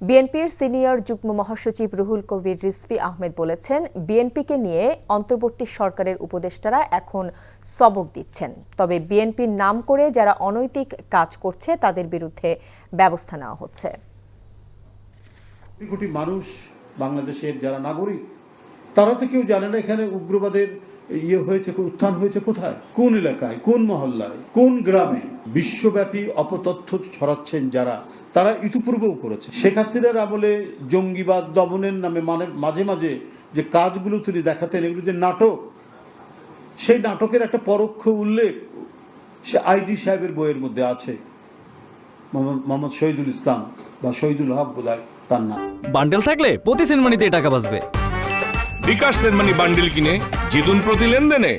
বিএনপির সিনিয়র যুগ্ম মহাসচিব রুহুল কবির রিজভী আহমেদ বলেছেন, বিএনপিকে নিয়ে অন্তর্বর্তী সরকারের উপদেষ্টারা এখন সবক দিচ্ছেন। তবে বিএনপির নাম করে যারা অনৈতিক কাজ করছে তাদের বিরুদ্ধে ব্যবস্থা নেওয়া হচ্ছে। কোটি মানুষ বাংলাদেশের যারা নাগরিক তারা তো কেউ জানে না এখানে উগ্রবাদের হয়েছে, উত্থান হয়েছে কোথায়, কোন এলাকায়, কোন মহল্লায়, কোন গ্রামে। বিশ্বব্যাপী অপতথ্য ছড়াচ্ছেন যারা, তারা ইতিপূর্বেও করেছে। শেখ হাসিনার আমলে জঙ্গিবাদ দমনের নামে মাঝে মাঝে যে কাজগুলো তিনি দেখাতেন, এগুলো যে নাটক, সেই নাটকের একটা পরোক্ষ উল্লেখ সে আইজি সাহেবের বইয়ের মধ্যে আছে। মোহাম্মদ শহীদুল ইসলাম বা শহীদুল হক বোধহয় তার নাম। বান্ডেল থাকলে প্রতি সেনমানিতে টাকা বাঁচবে। বিকাশ সেনমানি বান্ডেল কিনে জিতুন প্রতি লেনদেনে।